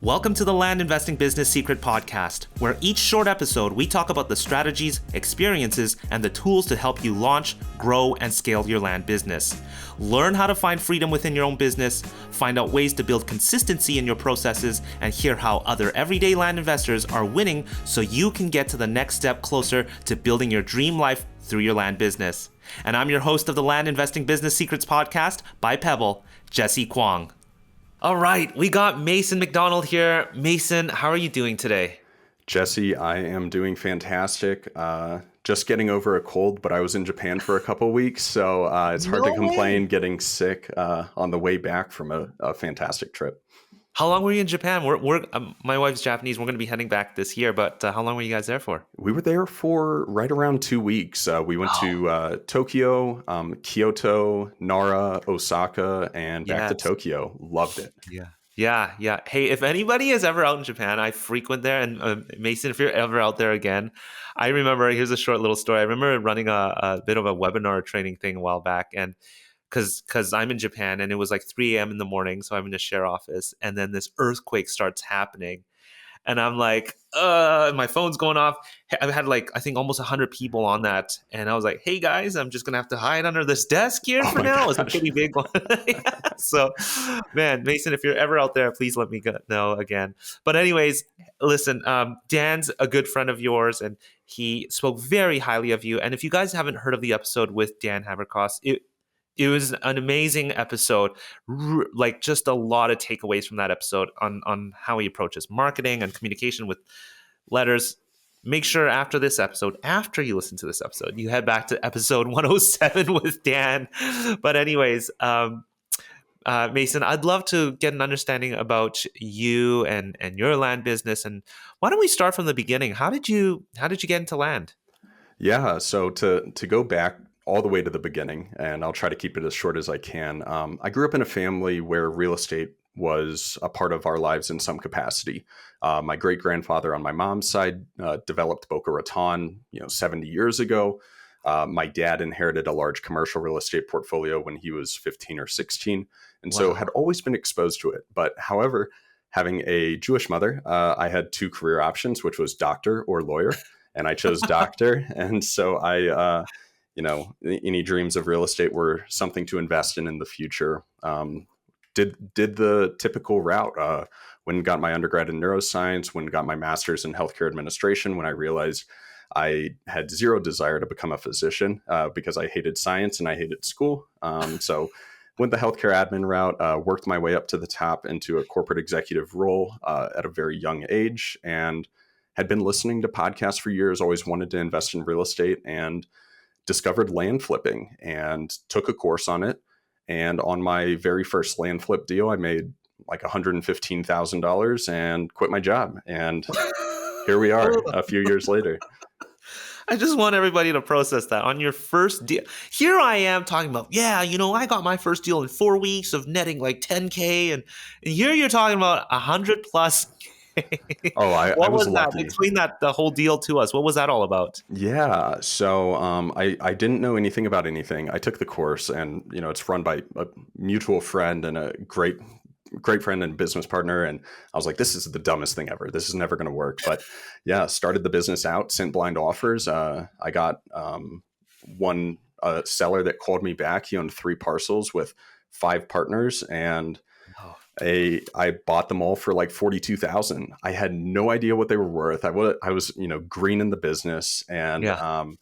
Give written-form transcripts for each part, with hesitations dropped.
Welcome to the Land Investing Business Secret Podcast, where each short episode we talk about the strategies, experiences, and the tools to help you launch, grow, and scale your land business. Learn how to find freedom within your own business, find out ways to build consistency in your processes, and hear how other everyday land investors are winning so you can get to the next step closer to building your dream life through your land business. And I'm your host of the Land Investing Business Secrets Podcast by Pebble, Jesse Kwong. All right, we got Mason McDonald here. Mason, how are you doing today? Jesse, I am doing fantastic. Just getting over a cold, but I was in Japan for a couple weeks, so it's hard to complain getting sick on the way back from a fantastic trip. How long were you in Japan? My wife's Japanese. We're going to be heading back this year, but how long were you guys there for? We were there for right around 2 weeks. We went to Tokyo, Kyoto, Nara, Osaka, and back to Tokyo. Loved it. Yeah. Hey, if anybody is ever out in Japan, I frequent there. And Mason, if you're ever out there again, I remember, here's a short little story. I remember running a bit of a webinar training thing a while back, and because I'm in Japan and it was like 3 a.m. in the morning, so I'm in a share office, and then this earthquake starts happening. And I'm like, my phone's going off. I've had I think almost 100 people on that. And I was like, hey guys, I'm just going to have to hide under this desk here for now. It's a pretty big one. So, man, Mason, if you're ever out there, please let me know again. But anyways, listen, Dan's a good friend of yours and he spoke very highly of you. And if you guys haven't heard of the episode with Dan Haverkos, it was an amazing episode, like just a lot of takeaways from that episode on how he approaches marketing and communication with letters. Make sure after you listen to this episode, you head back to episode 107 with Dan. But anyways, Mason, I'd love to get an understanding about you and your land business. And why don't we start from the beginning? How did you get into land? Yeah, so to go back all the way to the beginning, and I'll try to keep it as short as I can. I grew up in a family where real estate was a part of our lives in some capacity. My great-grandfather on my mom's side developed Boca Raton, 70 years ago. My dad inherited a large commercial real estate portfolio when he was 15 or 16, and so had always been exposed to it. But however, having a Jewish mother, I had two career options, which was doctor or lawyer, and I chose doctor. And so I any dreams of real estate were something to invest in the future. Did the typical route. When got my undergrad in neuroscience, when got my master's in healthcare administration, when I realized I had zero desire to become a physician because I hated science and I hated school. So went the healthcare admin route, worked my way up to the top into a corporate executive role at a very young age, and had been listening to podcasts for years, always wanted to invest in real estate, and discovered land flipping and took a course on it. And on my very first land flip deal, I made like $115,000 and quit my job. And here we are a few years later. I just want everybody to process that. On your first deal, here I am talking about, I got my first deal in 4 weeks of netting like 10K. And here you're talking about 100 plus. I was lucky. Explain the whole deal to us. What was that all about? Yeah. So I didn't know anything about anything. I took the course, and it's run by a mutual friend and a great friend and business partner. And I was like, this is the dumbest thing ever. This is never going to work. But yeah, started the business out, sent blind offers. I got one seller that called me back. He owned 3 parcels with 5 partners, and I bought them all for like $42,000. I had no idea what they were worth. I was, green in the business. And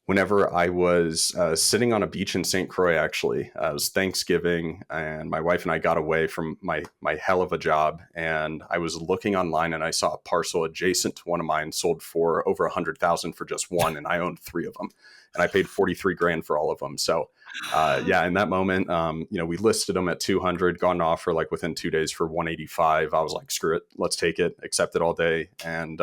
whenever I was sitting on a beach in St. Croix, actually, it was Thanksgiving, and my wife and I got away from my hell of a job. And I was looking online, and I saw a parcel adjacent to one of mine sold for over $100,000 for just one. And I owned 3 of them, and I paid $43,000 for all of them. So in that moment, we listed them at 200, got an offer like within 2 days for 185. I was like, screw it, let's take it, accept it all day. And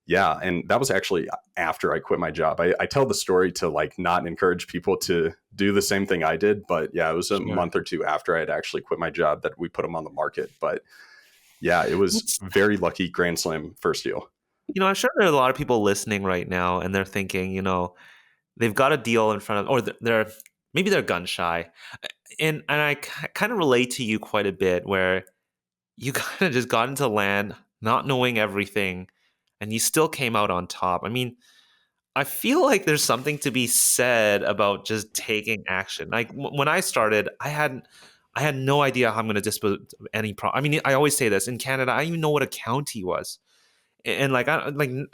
and that was actually after I quit my job. I tell the story to like not encourage people to do the same thing I did, but it was a month or 2 after I had actually quit my job that we put them on the market. But it was very lucky, grand slam first deal. I'm sure there are a lot of people listening right now, and they're thinking, they've got a deal in front of, or maybe they're gun shy. And I kind of relate to you quite a bit, where you kind of just got into land, not knowing everything, and you still came out on top. I mean, I feel like there's something to be said about just taking action. Like when I started, I had no idea how I'm going to dispose of any problem. I mean, I always say this in Canada. I didn't even know what a county was, and like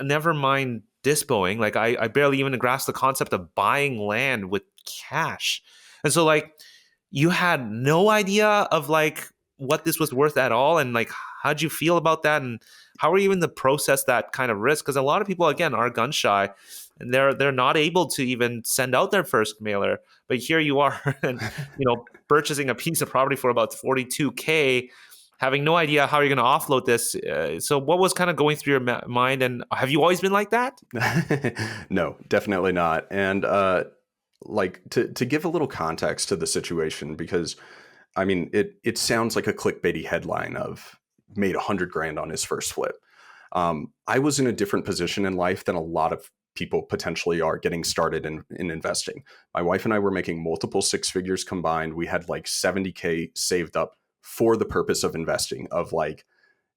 never mind dispoing. Like I barely even grasp the concept of buying land with cash, and so like you had no idea of like what this was worth at all, and like how'd you feel about that, and how are you in the process that kind of risk? Because a lot of people again are gun shy, and they're not able to even send out their first mailer. But here you are, and purchasing a piece of property for about 42K, having no idea how you're going to offload this. So what was kind of going through your mind, and have you always been like that? No, definitely not. And like to give a little context to the situation, because I mean it sounds like a clickbaity headline of made 100 grand on his first flip. I was in a different position in life than a lot of people potentially are getting started in investing. My wife and I were making multiple six figures combined. We had like 70K saved up for the purpose of investing, of like,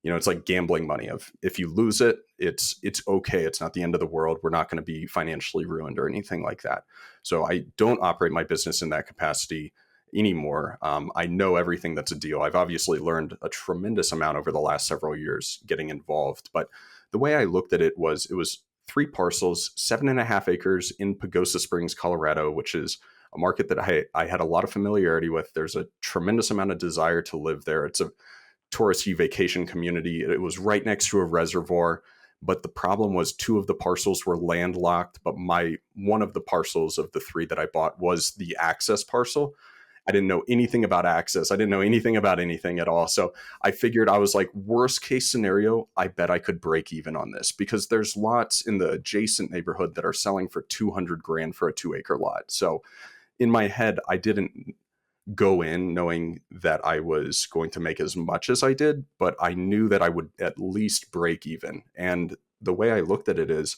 it's like gambling money. Of if you lose it, it's okay. It's not the end of the world. We're not going to be financially ruined or anything like that. So I don't operate my business in that capacity anymore. I know everything that's a deal. I've obviously learned a tremendous amount over the last several years getting involved. But the way I looked at it was three parcels, 7.5 acres in Pagosa Springs, Colorado, which is a market that I had a lot of familiarity with. There's a tremendous amount of desire to live there. It's a touristy vacation community. It was right next to a reservoir, but the problem was two of the parcels were landlocked. But one of the parcels of the three that I bought was the access parcel. I didn't know anything about access. I didn't know anything about anything at all. So I figured, I was like, worst case scenario, I bet I could break even on this, because there's lots in the adjacent neighborhood that are selling for 200 grand for a 2 acre lot. So in my head, I didn't go in knowing that I was going to make as much as I did, but I knew that I would at least break even. And the way I looked at it is,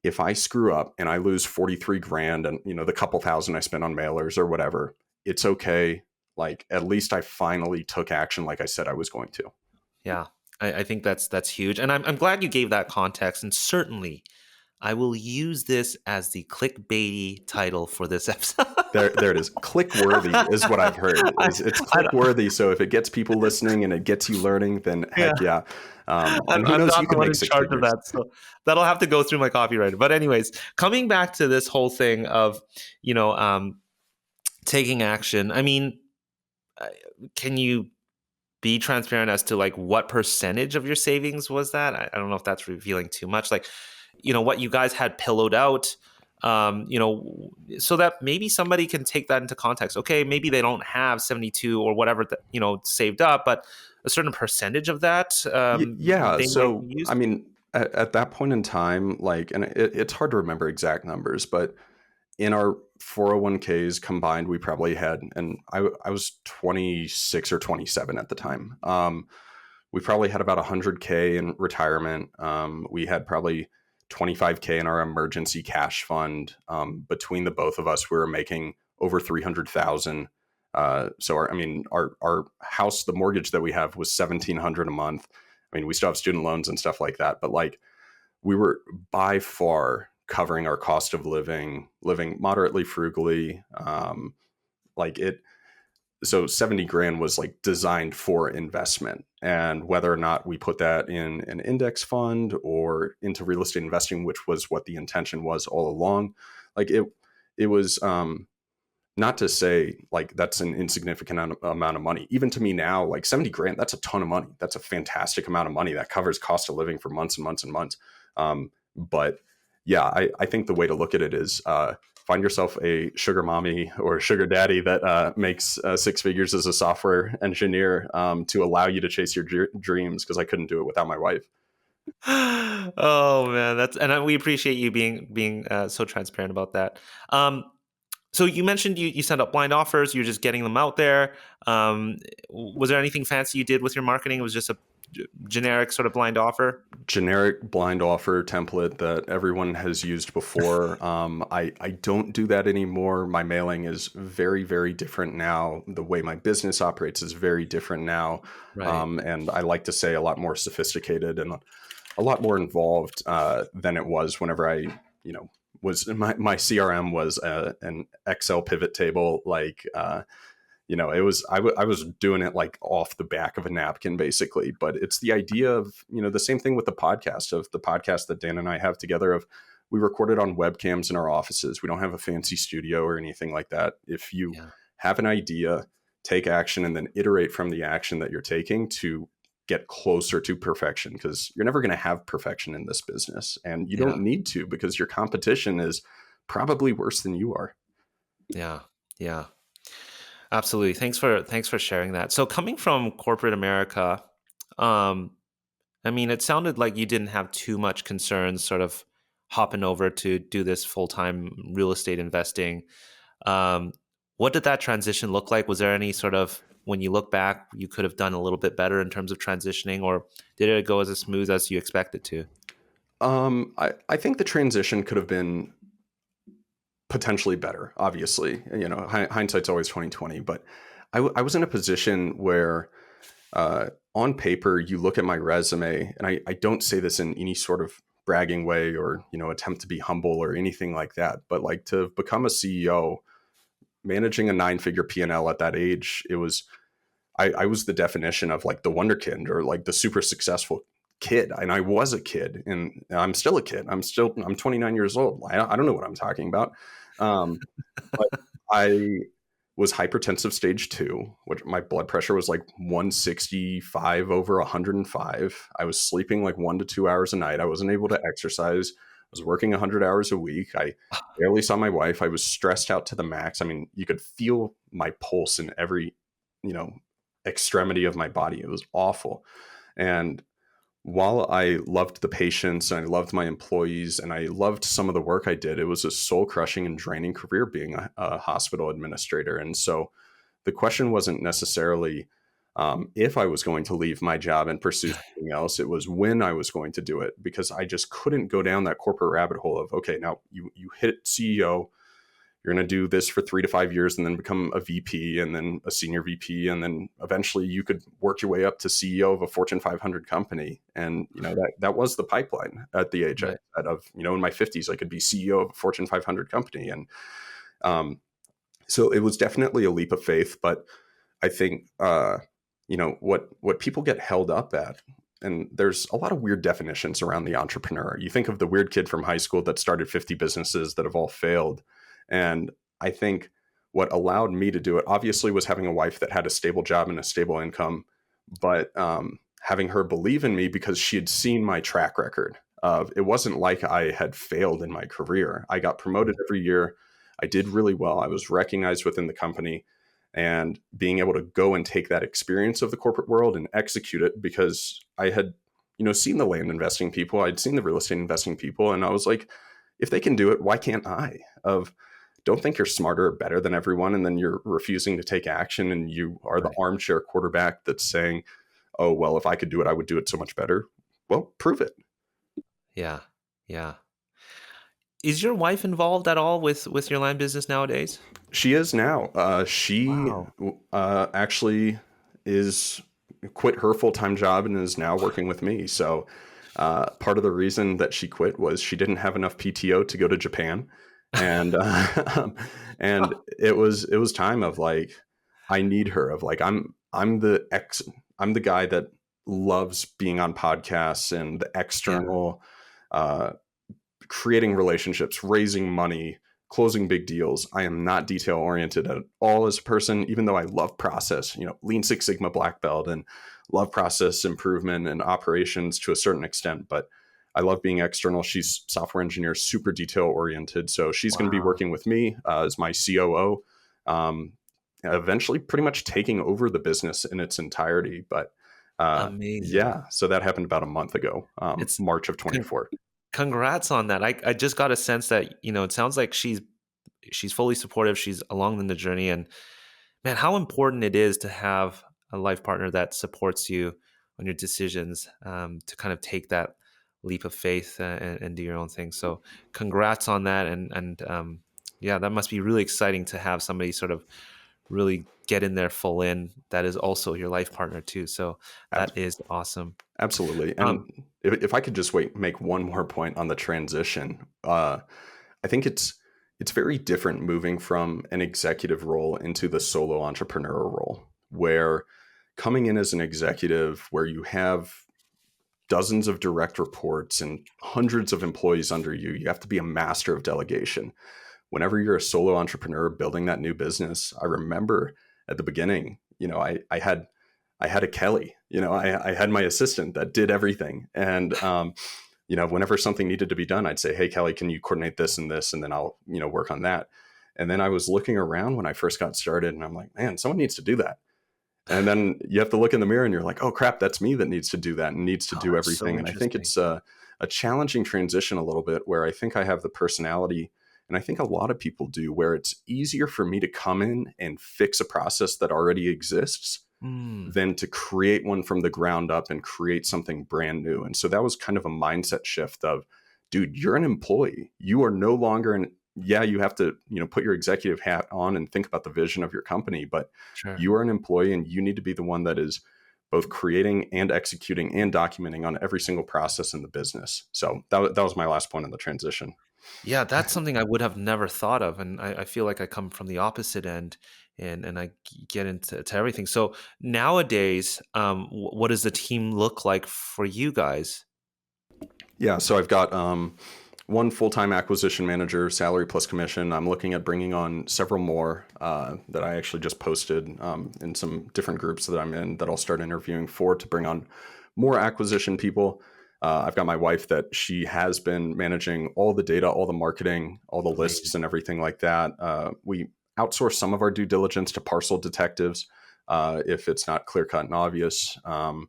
if I screw up and I lose 43 grand and the couple thousand I spent on mailers or whatever, it's okay. Like, at least I finally took action like I said I was going to. Yeah, I think that's huge, and I'm glad you gave that context. And certainly, I will use this as the clickbaity title for this episode. There it is. Click worthy is what I've heard. I, It's I, click worthy. So if it gets people listening and it gets you learning, then yeah, heck yeah. And who I'm knows, not you the could one make in six charge of figures. that, so that'll have to go through my copywriter. But anyways, coming back to this whole thing of you know um, taking action. I mean, uh, can you be transparent as to like what percentage of your savings was that? I don't know if that's revealing too much. Like, what you guys had pillowed out, so that maybe somebody can take that into context. Okay, maybe they don't have 72 or whatever that, saved up, but a certain percentage of that Yeah. they might So, I use. mean, at that point in time, like, and it's hard to remember exact numbers, but in our 401ks combined, we probably had, and I was 26 or 27 at the time. We probably had about 100K in retirement. We had probably 25K in our emergency cash fund. Between the both of us, we were making over 300,000. So our house, the mortgage that we have was 1,700 a month. I mean, we still have student loans and stuff like that, but like, we were by far covering our cost of living moderately frugally. Like it, so 70 grand was like designed for investment, and whether or not we put that in an index fund or into real estate investing, which was what the intention was all along, like it was, not to say like that's an insignificant amount of money. Even to me now, like 70 grand, that's a ton of money. That's a fantastic amount of money that covers cost of living for months and months and months. But yeah, I think the way to look at it is, find yourself a sugar mommy or sugar daddy that makes six figures as a software engineer, to allow you to chase your dreams, because I couldn't do it without my wife. Oh man, we appreciate you being so transparent about that. Um, So you mentioned you sent out blind offers. You're just getting them out there. Was there anything fancy you did with your marketing? It was just generic sort of blind offer? Generic blind offer template that everyone has used before. I don't do that anymore. My mailing is very, very different now. The way my business operates is very different now. Right. And I like to say a lot more sophisticated and a lot more involved than it was whenever I, you know, was my CRM was an Excel pivot table. Like, it was I was doing it like off the back of a napkin basically. But it's the idea of, the same thing with the podcast that Dan and I have together. Of we record it on webcams in our offices. We don't have a fancy studio or anything like that. If you Yeah. have an idea, take action, and then iterate from the action that you're taking to get closer to perfection, because you're never going to have perfection in this business, and you don't Yeah. need to, because your competition is probably worse than you are. Yeah. Yeah. Absolutely. Thanks for sharing that. So coming from corporate America, um, I mean, it sounded like you didn't have too much concerns sort of hopping over to do this full-time real estate investing. Um, what did that transition look like? Was there any sort of, when you look back, you could have done a little bit better in terms of transitioning, or did it go as smooth as you expected to? I think the transition could have been potentially better. Obviously, hindsight's always 2020, but I was in a position where, on paper, you look at my resume, and I don't say this in any sort of bragging way or attempt to be humble or anything like that, but like, to become a CEO, managing a 9-figure P&L at that age, I was the definition of like the wonder kid, or like the super successful kid. And I was a kid, and I'm still a kid. I'm 29 years old. I don't know what I'm talking about. Um, but I was hypertensive stage 2, which my blood pressure was like 165 over 105. I was sleeping like 1 to 2 hours a night. I wasn't able to exercise. I was working 100 hours a week. I barely saw my wife. I was stressed out to the max. I mean, you could feel my pulse in every, you know, extremity of my body. It was awful. And while I loved the patients and I loved my employees and I loved some of the work I did, it was a soul crushing and draining career being a hospital administrator. And so the question wasn't necessarily if I was going to leave my job and pursue something else. It was when I was going to do it, because I just couldn't go down that corporate rabbit hole of, okay, now you hit CEO, you're going to do this for 3 to 5 years and then become a VP and then a senior VP. And then eventually you could work your way up to CEO of a Fortune 500 company. And, that was the pipeline at the age I Right. had of, in my 50s, I could be CEO of a Fortune 500 company. And so it was definitely a leap of faith. But I think, what people get held up at, and there's a lot of weird definitions around the entrepreneur. You think of the weird kid from high school that started 50 businesses that have all failed. And I think what allowed me to do it, obviously, was having a wife that had a stable job and a stable income, but having her believe in me, because she had seen my track record of, it wasn't like I had failed in my career. I got promoted every year. I did really well. I was recognized within the company, and being able to go and take that experience of the corporate world and execute it, because I had, seen the land investing people, I'd seen the real estate investing people, and I was like, if they can do it, why can't I? Of, don't think you're smarter or better than everyone, and then you're refusing to take action, and you are the Right. armchair quarterback that's saying, oh, well, if I could do it, I would do it so much better. Well, prove it. Yeah. Yeah. Is your wife involved at all with your land business nowadays? She is now. She Wow. actually is quit her full-time job and is now working with me. So part of the reason that she quit was she didn't have enough PTO to go to Japan, and and it was time of like, I need her. Of like, I'm the guy that loves being on podcasts and the Yeah. external, uh, creating relationships, raising money, closing big deals. I am not detail oriented at all as a person, even though I love process, Lean Six Sigma black belt, and love process improvement and operations to a certain extent. But I love being external. She's software engineer, super detail oriented. So she's going to be Wow. working with me as my COO, eventually pretty much taking over the business in its entirety. But Amazing. yeah, so that happened about a month ago, It's March of con- 24. congrats on that. I just got a sense that, it sounds like she's fully supportive. She's along in the journey, and man, how important it is to have a life partner that supports you on your decisions, to kind of take that leap of faith, and do your own thing. So congrats on that. And yeah, that must be really exciting to have somebody sort of really get in there full in. That is also your life partner too. So that Ab- is awesome. Absolutely. Um, And if I could just make one more point on the transition, I think it's very different moving from an executive role into the solo entrepreneur role, where coming in as an executive, where you have dozens of direct reports and hundreds of employees under you, you have to be a master of delegation. Whenever you're a solo entrepreneur building that new business, I remember at the beginning, I had a Kelly, I had my assistant that did everything. And, whenever something needed to be done, I'd say, hey, Kelly, can you coordinate this and this? And then I'll, work on that. And then I was looking around when I first got started and I'm like, man, someone needs to do that. And then you have to look in the mirror and you're like, oh crap, that's me that needs to do that and needs to oh, do that's so everything. And I think interesting. it's a challenging transition a little bit where I think I have the personality, and I think a lot of people do, where it's easier for me to come in and fix a process that already exists Mm, than to create one from the ground up and create something brand new. And so that was kind of a mindset shift of, dude, you're an employee. You are no longer an, yeah, you have to, put your executive hat on and think about the vision of your company, but sure. you are an employee and you need to be the one that is both creating and executing and documenting on every single process in the business. So that was my last point on the transition. Yeah, that's something I would have never thought of, and I feel like I come from the opposite end, and I get into everything. So nowadays, what does the team look like for you guys? Yeah, so I've got one full-time acquisition manager, salary plus commission. I'm looking at bringing on several more that I actually just posted in some different groups that I'm in that I'll start interviewing for to bring on more acquisition people. I've got my wife that she has been managing all the data, all the marketing, all the Amazing. lists and everything like that. We outsource some of our due diligence to parcel detectives if it's not clear cut and obvious. And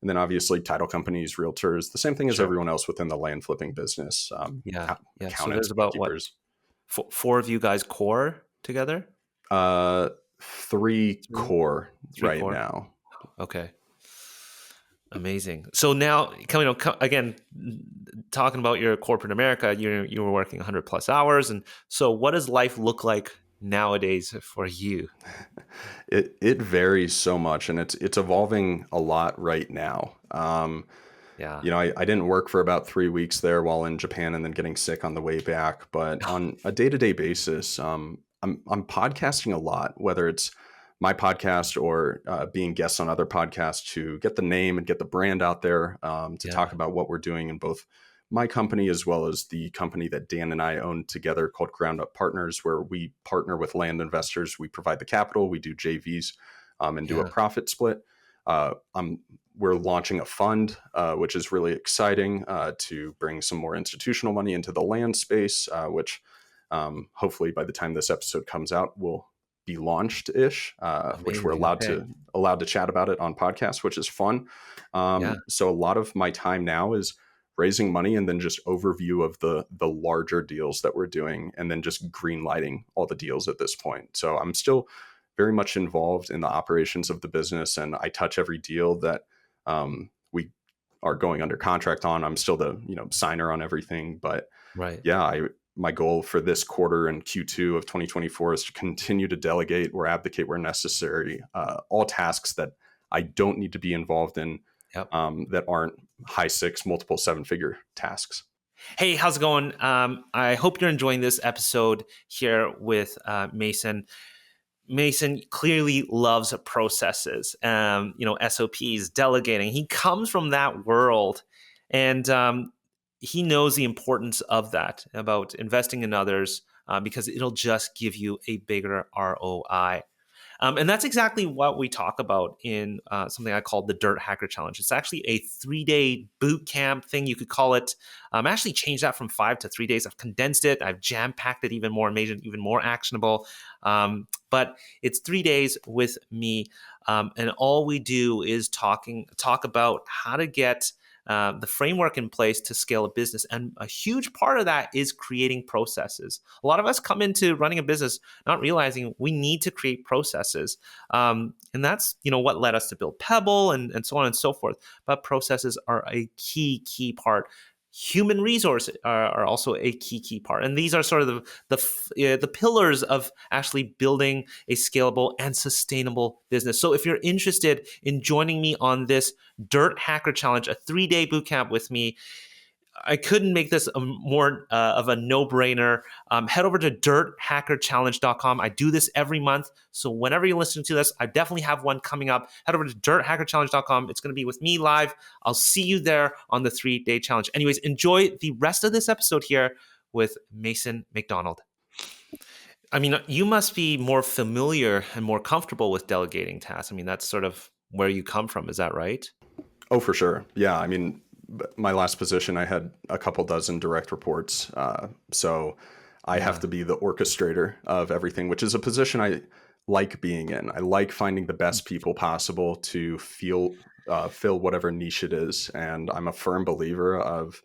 then obviously title companies, realtors, the same thing as Sure. everyone else within the land flipping business, Yeah. Yeah. So accountants, there's about what, bookkeepers. four of you guys core together? Uh, three Three, core three right core. now. Okay. Amazing. So now, coming again, talking about your corporate America, you were working 100 plus hours, and so what does life look like nowadays for you? It varies so much, and it's evolving a lot right now. Yeah. I didn't work for about 3 weeks there while in Japan, and then getting sick on the way back. But on a day to day basis, I'm podcasting a lot, whether it's my podcast or being guests on other podcasts to get the name and get the brand out there, to talk Yeah. about what we're doing in both my company as well as the company that Dan and I own together called Ground Up Partners, where we partner with land investors. We provide the capital, we do JVs, and do a Yeah. profit split. Uh, I'm we're launching a fund, which is really exciting to bring some more institutional money into the land space, which hopefully by the time this episode comes out will be launched ish, which we're Amazing. Okay. allowed to chat about it on podcasts, which is fun. Yeah. So a lot of my time now is raising money and then just overview of the larger deals that we're doing, and then just green lighting all the deals at this point. So I'm still very much involved in the operations of the business, and I touch every deal that we are going under contract on. I'm still the signer on everything, but Right. yeah, my goal for this quarter and Q2 of 2024 is to continue to delegate or abdicate where necessary, all tasks that I don't need to be involved in, Yep. that aren't high six, multiple seven figure tasks. Hey, how's it going? I hope you're enjoying this episode here with Mason. Mason clearly loves processes, SOPs, delegating. He comes from that world, and he knows the importance of that, about investing in others, because it'll just give you a bigger ROI. And that's exactly what we talk about in something I call the Dirt Hacker Challenge. It's actually a 3-day boot camp thing, you could call it. I actually changed that from 5 to 3 days. I've condensed it. I've jam packed it even more, made it even more actionable. But it's 3 days with me, and all we do is talk about how to get the framework in place to scale a business. And a huge part of that is creating processes. A lot of us come into running a business not realizing we need to create processes. And that's, what led us to build Pebble and so on and so forth. But processes are a key part. Human resources are also a key part, and these are sort of the pillars of actually building a scalable and sustainable business. So, if you're interested in joining me on this Dirt Hacker Challenge, a 3-day bootcamp with me, I couldn't make this a more of a no-brainer. Head over to dirthackerchallenge.com. I do this every month. So whenever you're listening to this, I definitely have one coming up. Head over to dirthackerchallenge.com. It's going to be with me live. I'll see you there on the 3-day challenge. Anyways, enjoy the rest of this episode here with Mason McDonald. I mean, you must be more familiar and more comfortable with delegating tasks. I mean, that's sort of where you come from. Is that right? Oh, for sure. Yeah. I mean, my last position, I had a couple dozen direct reports. So I have Yeah. to be the orchestrator of everything, which is a position I like being in. I like finding the best people possible to fill whatever niche it is. And I'm a firm believer of,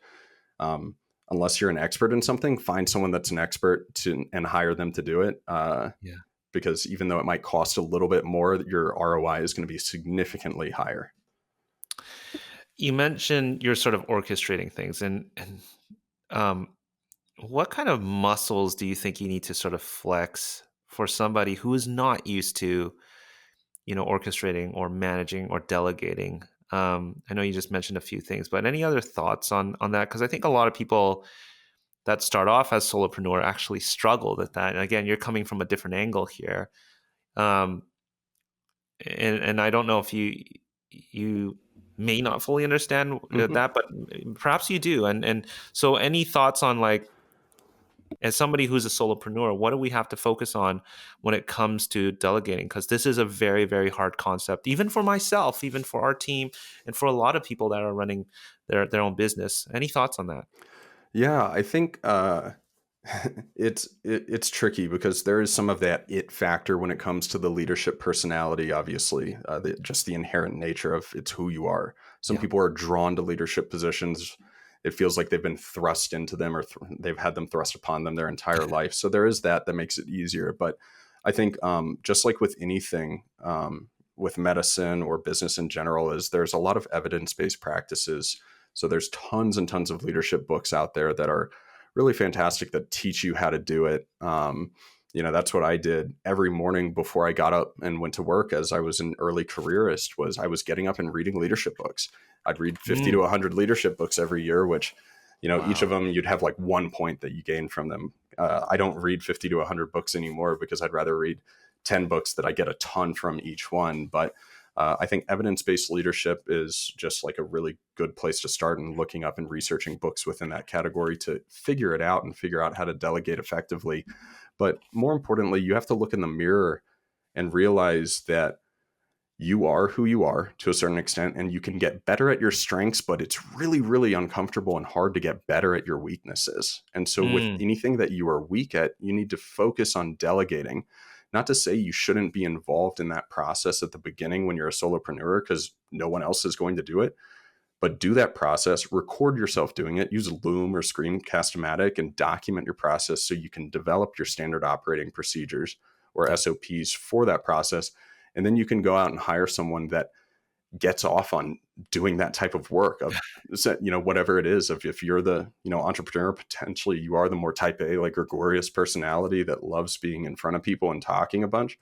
um, unless you're an expert in something, find someone that's an expert and hire them to do it. Yeah. Because even though it might cost a little bit more, your ROI is going to be significantly higher. You mentioned you're sort of orchestrating things, and um, what kind of muscles do you think you need to sort of flex for somebody who is not used to, orchestrating or managing or delegating? I know you just mentioned a few things, but any other thoughts on that? Because I think a lot of people that start off as solopreneur actually struggle with that. And again, you're coming from a different angle here, um, and I don't know if you may not fully understand Mhm. that, but perhaps you do. And so, any thoughts on, like, as somebody who's a solopreneur, what do we have to focus on when it comes to delegating? Because this is a very, very hard concept, even for myself, even for our team, and for a lot of people that are running their own business. Any thoughts on that? Yeah, I think it's tricky because there is some of that it factor when it comes to the leadership personality. Obviously, just the inherent nature of it's who you are. Some Yeah. people are drawn to leadership positions. It feels like they've been thrust into them, or they've had them thrust upon them their entire life. So there is that makes it easier. But I think just like with anything, with medicine or business in general, is there's a lot of evidence-based practices. So there's tons and tons of leadership books out there that are really fantastic that teach you how to do it. That's what I did every morning before I got up and went to work as I was an early careerist. Was I was getting up and reading leadership books. I'd read 50 to Mm, 100 leadership books every year, which, each of wow. them you'd have like 1 point that you gain from them. I don't read 50 to 100 books anymore because I'd rather read 10 books that I get a ton from each one. But I think evidence-based leadership is just like a really good place to start, and looking up and researching books within that category to figure it out and figure out how to delegate effectively. But more importantly, you have to look in the mirror and realize that you are who you are to a certain extent, and you can get better at your strengths, but it's really, really uncomfortable and hard to get better at your weaknesses. And so, with Mm, anything that you are weak at, you need to focus on delegating. Not to say you shouldn't be involved in that process at the beginning when you're a solopreneur, because no one else is going to do it, but do that process, record yourself doing it, use Loom or Screencast-O-Matic and document your process so you can develop your standard operating procedures or yeah. SOPs for that process. And then you can go out and hire someone that gets off on doing that type of work of, whatever it is. If you're the, entrepreneur, potentially you are the more type A, like gregarious personality that loves being in front of people and talking a bunch.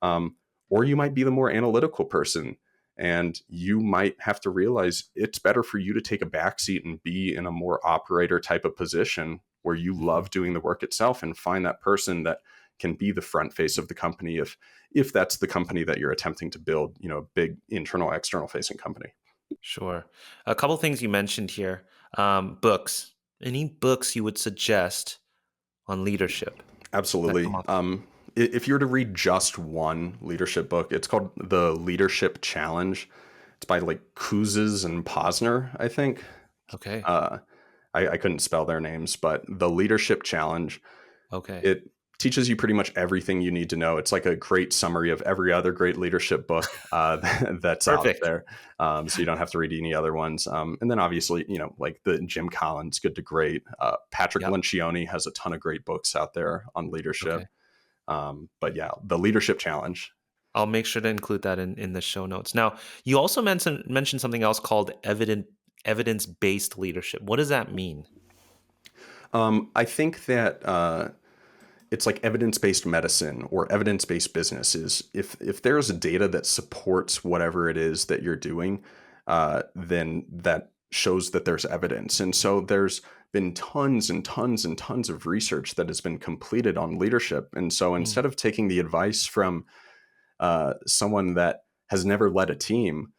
Or you might be the more analytical person, and you might have to realize it's better for you to take a backseat and be in a more operator type of position where you Mhm. love doing the work itself, and find that person that can be the front face of the company if that's the company that you're attempting to build, a big internal, external facing company. Sure. A couple things you mentioned here. Books. Any books you would suggest on leadership that come Absolutely. up? If you were to read just one leadership book, it's called The Leadership Challenge. It's by like Kouzes and Posner, I think. Okay. Uh, I couldn't spell their names, but The Leadership Challenge, Okay. it teaches you pretty much everything you need to know. It's like a great summary of every other great leadership book that's out Perfect. there. So you don't have to read any other ones. And then obviously, like the Jim Collins, Good to Great. Patrick Yep. Lencioni has a ton of great books out there on leadership. Okay. But yeah, the Leadership Challenge. I'll make sure to include that in the show notes. Now, you also mentioned something else called evidence-based leadership. What does that mean? I think that it's like evidence-based medicine or evidence-based business is if there's data that supports whatever it is that you're doing, then that shows that there's evidence. And so there's been tons and tons and tons of research that has been completed on leadership. And so Mm, instead of taking the advice from someone that has never led a team,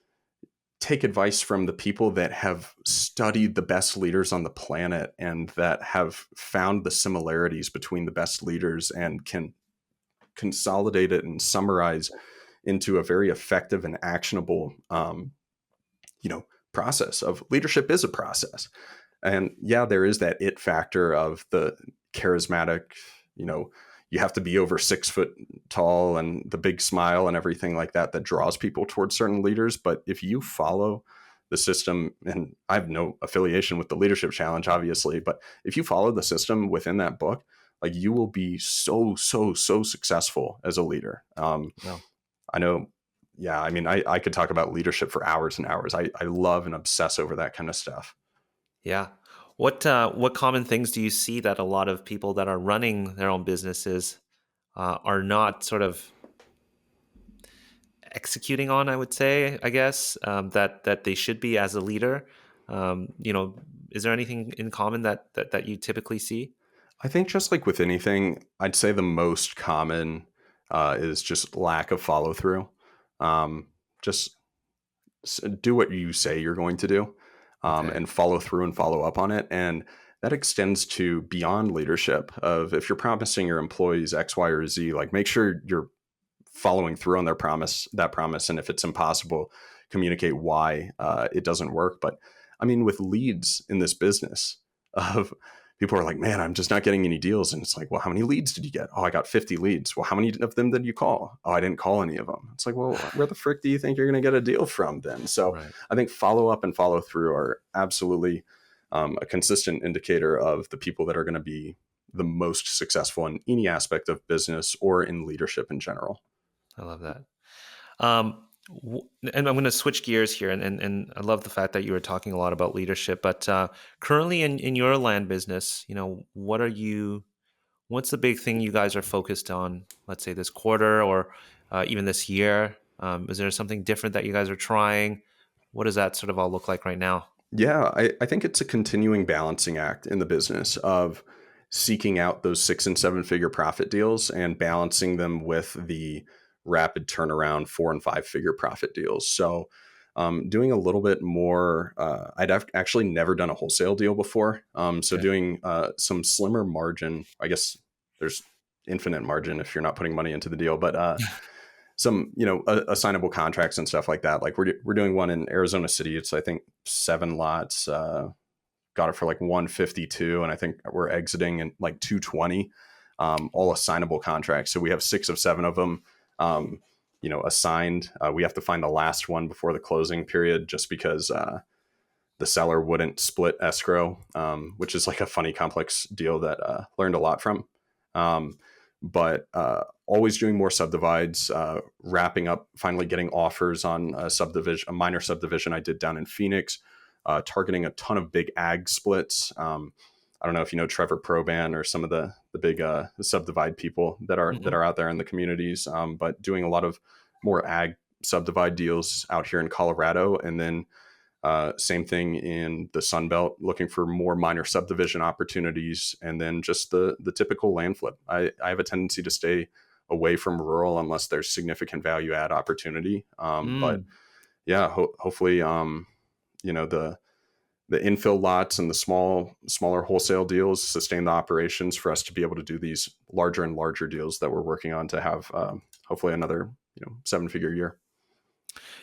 take advice from the people that have studied the best leaders on the planet and that have found the similarities between the best leaders and can consolidate it and summarize into a very effective and actionable process of leadership is a process. And yeah, there is that it factor of the charismatic, you know, you have to be over 6 foot tall and the big smile and everything like that that draws people towards certain leaders. But if you follow the system, and I have no affiliation with the Leadership Challenge, obviously, but if you follow the system within that book, like you will be so, so, so successful as a leader. well, I know, yeah, I mean, I could talk about leadership for hours and hours. I love and obsess over that kind of stuff. yeah. What common things do you see that a lot of people that are running their own businesses are not sort of executing on? I would say, I guess that they should be as a leader. You know, is there anything in common that you typically see? I think just like with anything, I'd say the most common is just lack of follow through. Just do what you say you're going to do, Okay. and follow through and follow up on it. And that extends to beyond leadership of if you're promising your employees X, Y, or Z, like make sure you're following through on that promise. And if it's impossible, communicate why it doesn't work. But I mean, with leads in this business, of people are like, man, I'm just not getting any deals. And it's like, well, how many leads did you get? Oh, I got 50 leads. Well, how many of them did you call? Oh, I didn't call any of them. It's like, well, where the frick do you think you're going to get a deal from then? So Right. I think follow up and follow through are absolutely a consistent indicator of the people that are going to be the most successful in any aspect of business or in leadership in general. I love that. And I'm going to switch gears here, and I love the fact that you were talking a lot about leadership. But currently, in your land business, you know, what's the big thing you guys are focused on? Let's say this quarter or even this year. Is there something different that you guys are trying? What does that sort of all look like right now? Yeah, I think it's a continuing balancing act in the business of seeking out those 6 and 7 figure profit deals and balancing them with the rapid turnaround 4 and 5 figure profit deals. So, doing a little bit more, I'd actually never done a wholesale deal before. So, Okay. doing some slimmer margin, I guess there's infinite margin if you're not putting money into the deal, but some assignable contracts and stuff like that. Like we're doing one in Arizona City. It's I think 7 lots. Got it for like 152, and I think we're exiting in like 220. All assignable contracts. So we have 6 of 7 of them. Assigned. We have to find the last one before the closing period, just because the seller wouldn't split escrow, which is like a funny complex deal that learned a lot from. Um, but always doing more subdivides, wrapping up, finally getting offers on a minor subdivision I did down in Phoenix, targeting a ton of big ag splits. I don't know if you know Trevor Proban or some of the big subdivide people that are Mm-mm. out there in the communities, but doing a lot of more ag subdivide deals out here in Colorado, and then same thing in the Sun Belt, looking for more minor subdivision opportunities, and then just the typical land flip. I have a tendency to stay away from rural unless there's significant value add opportunity. But Mm. yeah, hopefully, the infill lots and the smaller wholesale deals sustain the operations for us to be able to do these larger and larger deals that we're working on to have hopefully another 7 figure year.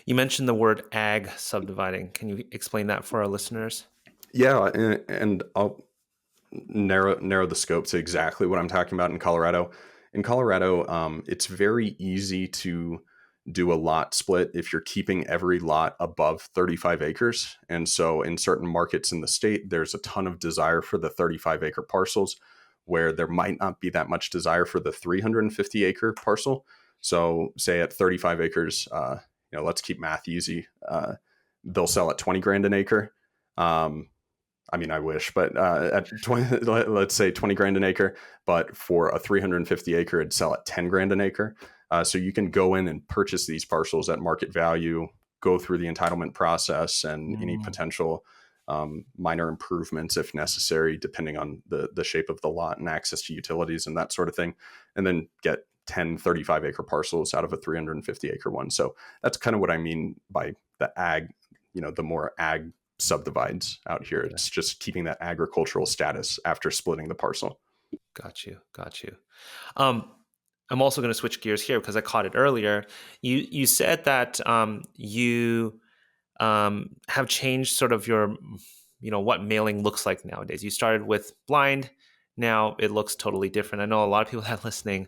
You mentioned the word ag subdividing. Can you explain that for our listeners? Yeah, and I'll narrow the scope to exactly what I'm talking about in Colorado. In Colorado, it's very easy to do a lot split if you're keeping every lot above 35 acres. And so in certain markets in the state, there's a ton of desire for the 35-acre parcels where there might not be that much desire for the 350-acre parcel. So say at 35 acres, let's keep math easy. They'll sell at 20 grand an acre. I mean, I wish, but at 20, let's say 20 grand an acre, but for a 350 acre, it'd sell at 10 grand an acre. So you can go in and purchase these parcels at market value, go through the entitlement process and any Mm, potential minor improvements if necessary, depending on the shape of the lot and access to utilities and that sort of thing, and then get 10 35-acre parcels out of a 350 acre one. So that's kind of what I mean by the ag, the more ag subdivides out here. yeah, It's just keeping that agricultural status after splitting the parcel. got you, got you. Um, I'm also going to switch gears here because I caught it earlier. You said that you have changed sort of your, what mailing looks like nowadays. You started with blind, now it looks totally different. I know a lot of people that are listening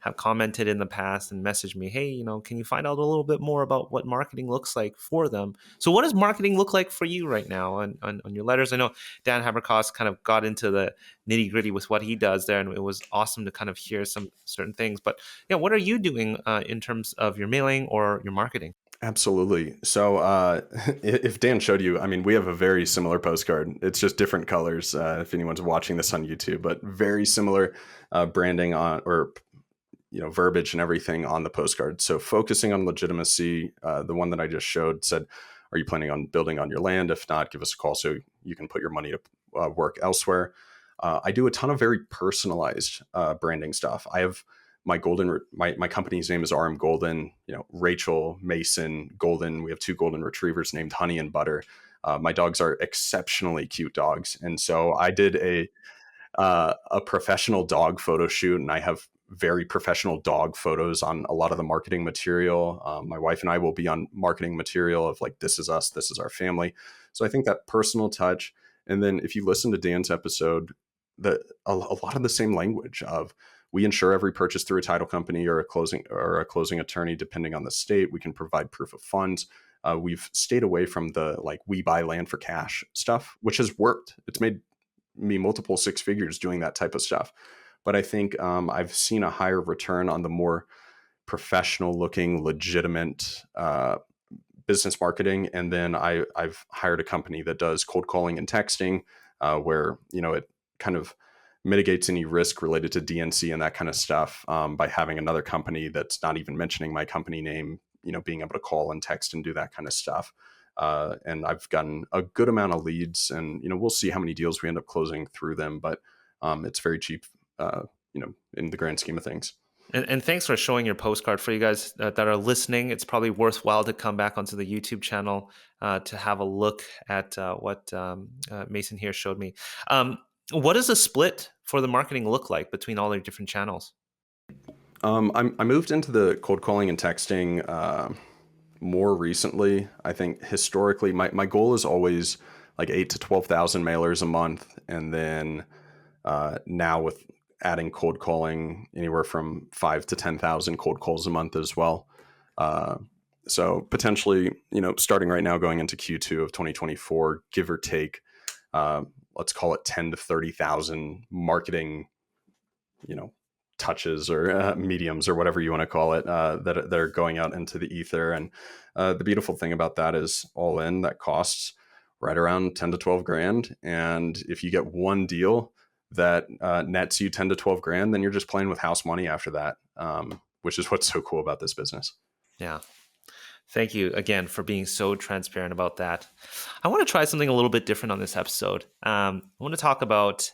have commented in the past and messaged me, hey, can you find out a little bit more about what marketing looks like for them? So what does marketing look like for you right now on your letters? I know Dan Haberkost kind of got into the nitty gritty with what he does there, and it was awesome to kind of hear some certain things. But yeah, what are you doing in terms of your mailing or your marketing? Absolutely. So, if Dan showed you, I mean, we have a very similar postcard. It's just different colors. If anyone's watching this on YouTube, but very similar branding on or verbiage and everything on the postcard. So, focusing on legitimacy. The one that I just showed said, "Are you planning on building on your land? If not, give us a call so you can put your money to work elsewhere." I do a ton of very personalized branding stuff. I have my company's name is RM Golden. Rachel, Mason, Golden. We have two golden retrievers named Honey and Butter. My dogs are exceptionally cute dogs, and so I did a professional dog photo shoot, and I have very professional dog photos on a lot of the marketing material. My wife and I will be on marketing material of like, this is us, this is our family. So I think that personal touch. And then if you listen to Dan's episode, a lot of the same language of we insure every purchase through a title company or a closing attorney, depending on the state. We can provide proof of funds. We've stayed away from the like we buy land for cash stuff, which has worked. It's made me multiple six figures doing that type of stuff. But I think I've seen a higher return on the more professional looking, legitimate business marketing. And then I've hired a company that does cold calling and texting, where it kind of mitigates any risk related to DNC and that kind of stuff by having another company that's not even mentioning my company name, being able to call and text and do that kind of stuff. And I've gotten a good amount of leads, and we'll see how many deals we end up closing through them. But it's very cheap, in the grand scheme of things. And thanks for showing your postcard. For you guys that are listening, it's probably worthwhile to come back onto the YouTube channel to have a look at what Mason here showed me. What does a split for the marketing look like between all the different channels? I moved into the cold calling and texting more recently. I think historically, my goal is always like 8 to 12,000 mailers a month, and then now with adding cold calling, anywhere from 5 to 10,000 cold calls a month as well. Uh, so potentially, starting right now, going into Q2 of 2024, give or take, uh, let's call it 10 to 30,000 marketing, you know, touches or mediums or whatever you want to call it, that are going out into the ether. And the beautiful thing about that is all in that costs right around 10 to 12 grand. And if you get one deal that nets you 10 to 12 grand, then you're just playing with house money after that, which is what's so cool about this business. Yeah. Thank you again for being so transparent about that. I want to try something a little bit different on this episode. I want to talk about,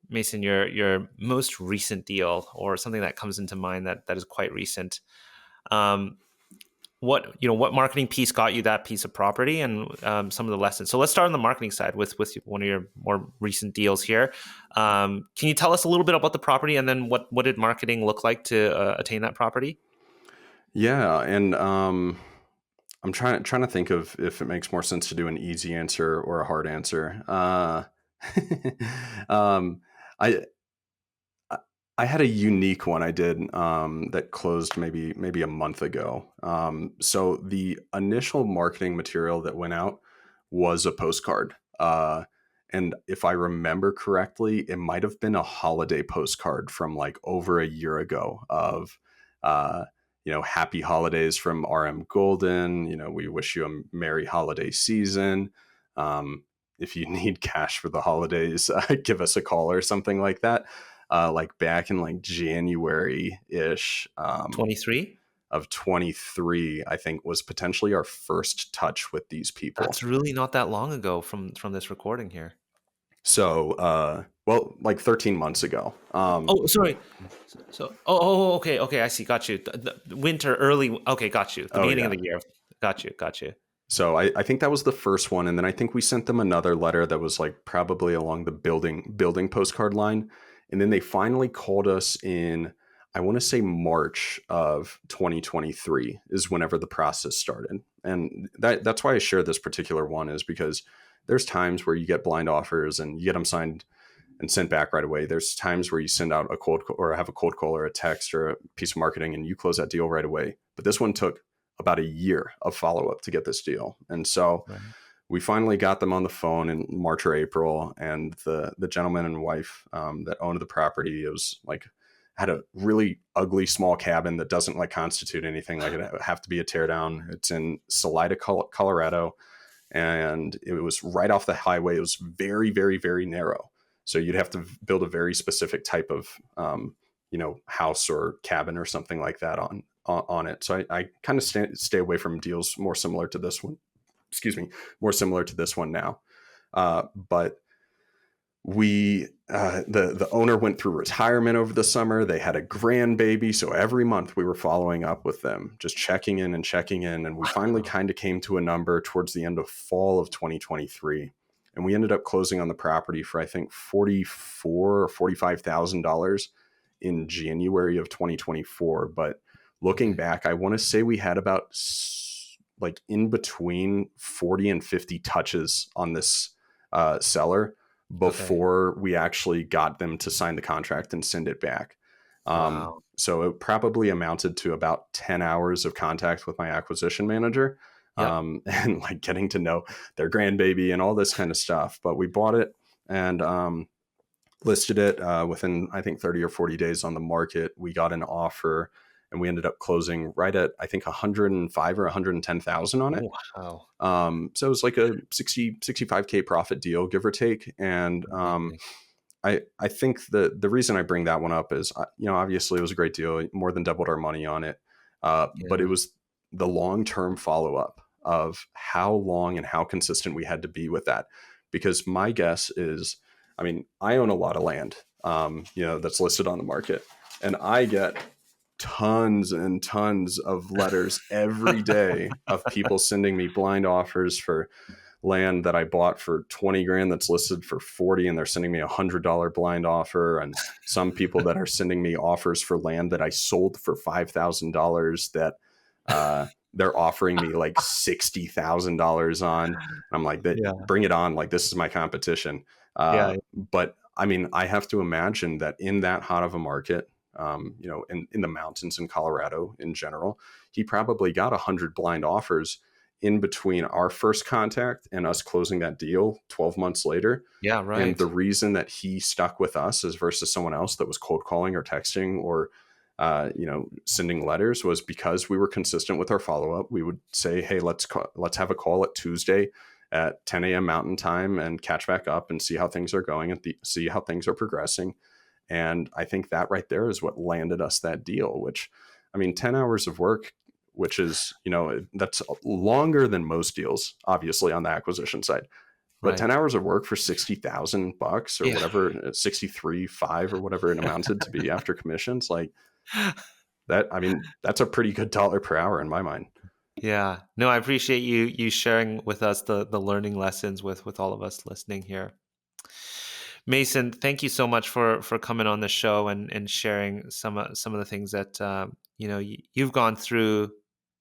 Mason, your most recent deal, or something that comes into mind that is quite recent. Um, what marketing piece got you that piece of property, and some of the lessons. So let's start on the marketing side with one of your more recent deals here. Can you tell us a little bit about the property, and then what did marketing look like to attain that property? Yeah, and I'm trying to think of if it makes more sense to do an easy answer or a hard answer. um, I I I had a unique one I did that closed maybe a month ago. So the initial marketing material that went out was a postcard, and if I remember correctly, it might have been a holiday postcard from like over a year ago of. Uh, Happy holidays from RM Golden. We wish you a merry holiday season. Um, if you need cash for the holidays, give us a call or something like that. Like back in like January ish 23? of 23, I think was potentially our first touch with these people. That's really not that long ago from this recording here. So, well, like 13 months ago. Oh, sorry. Okay, okay, I see. Got you. The winter, early. Okay, got you. The Oh, beginning of yeah. the year. Got you. Got you. So I think that was the first one, and then I think we sent them another letter that was like probably along the building postcard line, and then they finally called us in. I want to say March of 2023 is whenever the process started, and that's why I share this particular one is because there's times where you get blind offers and you get them signed and sent back right away. There's times where you send out a cold or have a cold call or a text or a piece of marketing and you close that deal right away. But this one took about a year of follow up to get this deal. And so Right. we finally got them on the phone in March or April, and the gentleman and wife that owned the property, it was like had a really ugly small cabin that doesn't like constitute anything. Like it would have to be a teardown. It's in Salida, Colorado, and it was right off the highway. It was very, very, very narrow. So you'd have to build a very specific type of, house or cabin or something like that on it. So I kind of stay away from deals more similar to this one. Excuse me, more similar to this one now. But we the owner went through retirement over the summer. They had a grandbaby, so every month we were following up with them, just checking in, and we finally Wow. kind of came to a number towards the end of fall of 2023, and we ended up closing on the property for I think $44,000 or $45,000 in January of 2024. But looking Okay. back, I want to say we had about like in between 40 and 50 touches on this seller Okay. before we actually got them to sign the contract and send it back. Wow. So it probably amounted to about 10 hours of contact with my acquisition manager, Yep. and like getting to know their grandbaby and all this kind of stuff. But we bought it and listed it within, I think, 30 or 40 days on the market. We got an offer and we ended up closing right at, I think, 105 or 110,000 on it. Oh, wow. So it was like a 65K profit deal, give or take. And Amazing. I think the reason I bring that one up is, obviously it was a great deal, more than doubled our money on it. But it Yeah. was the long-term follow-up of how long and how consistent we had to be with that. Because my guess is, I mean, I own a lot of land, that's listed on the market, and I get tons and tons of letters every day of people sending me blind offers for land that I bought for 20 grand that's listed for 40, and they're sending me $100 blind offer, and some people that are sending me offers for land that I sold for $5,000 that they're offering me like $60,000 on. And I'm like, that Yeah. bring it on, like this is my competition. Yeah. But I mean, I have to imagine that in that hot of a market, in the mountains in Colorado in general, he probably got 100 blind offers in between our first contact and us closing that deal 12 months later. Yeah. And the Right. reason that he stuck with us as versus someone else that was cold calling or texting or, sending letters was because we were consistent with our follow up. We would say, hey, let's have a call at Tuesday at 10 a.m. Mountain Time and catch back up and see how things are going and see how things are progressing. And I think that right there is what landed us that deal, which, I mean, 10 hours of work, which is, that's longer than most deals, obviously, on the acquisition side. But 10 Right. hours of work for $60,000 or Yeah. whatever, 63.5 or whatever it amounted to be after commissions, like that. I mean, that's a pretty good dollar per hour in my mind. Yeah. No, I appreciate you sharing with us the learning lessons with all of us listening here. Mason, thank you so much for coming on the show and sharing some of the things that you've gone through,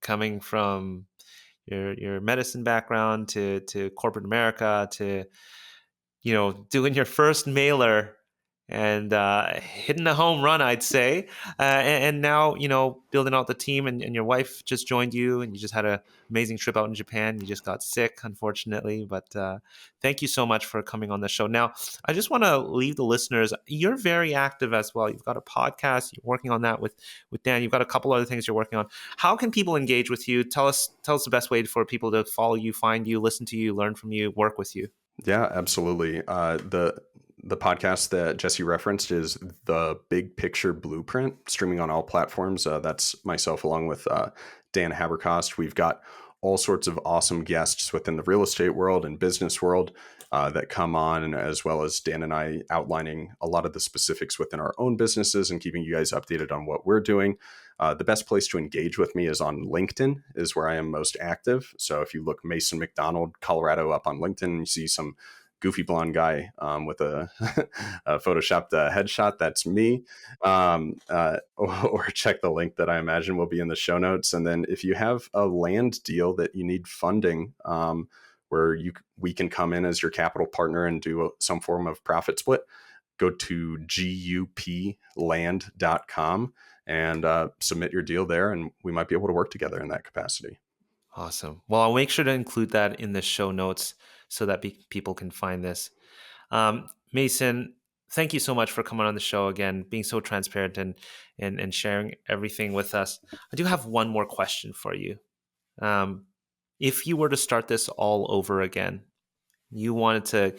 coming from your medicine background to corporate America to doing your first mailer and hitting a home run, I'd say. And now, building out the team, and your wife just joined you, and you just had an amazing trip out in Japan. You just got sick, unfortunately, but thank you so much for coming on the show. Now, I just want to leave the listeners, you're very active as well. You've got a podcast, you're working on that with Dan. You've got a couple other things you're working on. How can people engage with you? Tell us the best way for people to follow you, find you, listen to you, learn from you, work with you. Yeah, absolutely. The podcast that Jesse referenced is the Big Picture Blueprint, streaming on all platforms. That's myself along with Dan Haberkost. We've got all sorts of awesome guests within the real estate world and business world that come on, and as well as Dan and I outlining a lot of the specifics within our own businesses and keeping you guys updated on what we're doing. The best place to engage with me is on LinkedIn, is where I am most active. So if you look Mason McDonald, Colorado up on LinkedIn, you see some goofy blonde guy with a, a photoshopped headshot. That's me. Or check the link that I imagine will be in the show notes. And then if you have a land deal that you need funding, where we can come in as your capital partner and do some form of profit split, go to gupland.com and submit your deal there, and we might be able to work together in that capacity. Awesome. Well, I'll make sure to include that in the show notes so that people can find this. Mason, thank you so much for coming on the show again, being so transparent and sharing everything with us. I do have one more question for you. If you were to start this all over again, you wanted to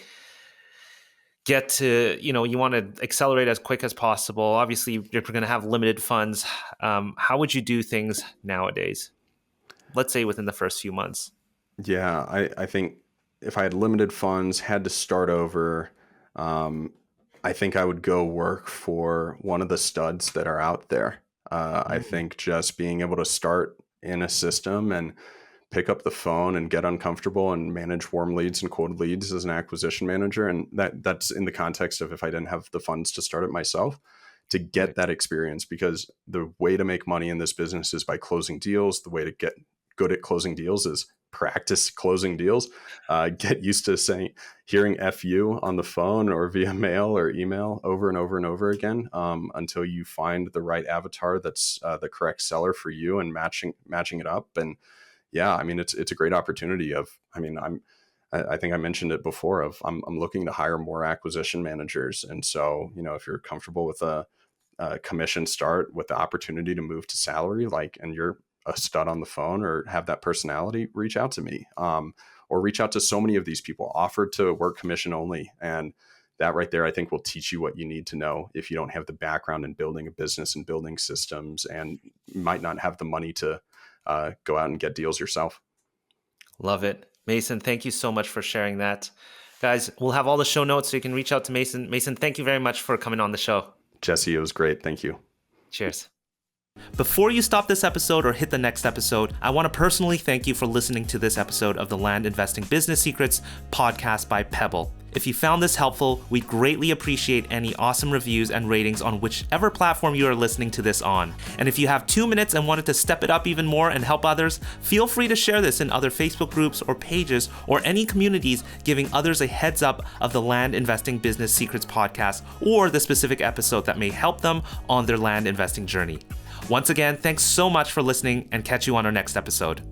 you want to accelerate as quick as possible. Obviously, you're going to have limited funds. How would you do things nowadays? Let's say within the first few months. Yeah, I think if I had limited funds, had to start over, I think I would go work for one of the studs that are out there. I think just being able to start in a system and pick up the phone and get uncomfortable and manage warm leads and cold leads as an acquisition manager. And that's in the context of if I didn't have the funds to start it myself, to get that experience, because the way to make money in this business is by closing deals. The way to get good at closing deals is practice closing deals. Get used to hearing FU on the phone or via mail or email over and over and over again until you find the right avatar that's the correct seller for you, and matching it up. And yeah, I mean, it's a great opportunity I think I mentioned it before I'm looking to hire more acquisition managers. And so, if you're comfortable with a commission start with the opportunity to move to salary, and you're a stud on the phone or have that personality, reach out to me, or reach out to so many of these people, offer to work commission only. And that right there, I think, will teach you what you need to know if you don't have the background in building a business and building systems, and might not have the money to go out and get deals yourself. Love it. Mason, thank you so much for sharing that. Guys, we'll have all the show notes so you can reach out to Mason. Mason, thank you very much for coming on the show. Jesse, it was great. Thank you. Cheers. Before you stop this episode or hit the next episode, I want to personally thank you for listening to this episode of the Land Investing Business Secrets podcast by Pebble. If you found this helpful, we'd greatly appreciate any awesome reviews and ratings on whichever platform you are listening to this on. And if you have 2 minutes and wanted to step it up even more and help others, feel free to share this in other Facebook groups or pages or any communities, giving others a heads up of the Land Investing Business Secrets podcast or the specific episode that may help them on their land investing journey. Once again, thanks so much for listening, and catch you on our next episode.